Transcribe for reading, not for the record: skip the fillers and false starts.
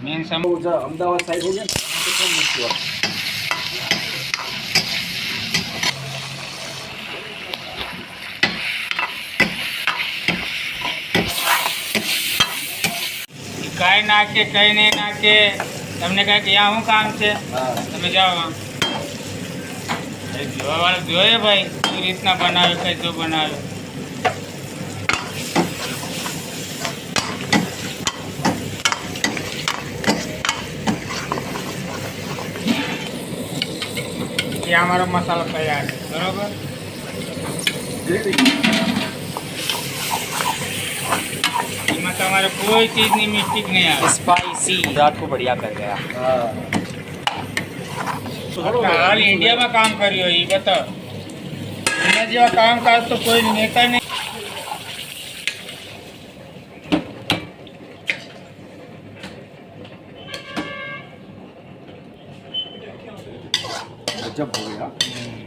Main Ahmedabad side હો ગયા કઈ નાખે કઈ નહીં નાખે તમને કઈ ત્યાં શું કામ છે તમે જાઓ જોવા વાળા જોઈએ ભાઈ કઈ રીતના બનાવે કઈ જો બનાવે અમારો મસાલો તૈયાર છે બરોબર એમાં તમારે કોઈ ચીજની મિસ્ટેક નહીં આવે स्पाइसी रात को बढ़िया कर गया હાલ ઇન્ડિયામાં કામ કર્યું એ બતાવ એના જેવા કામકાજ તો કોઈ નેતા નહીં गजब हो गया।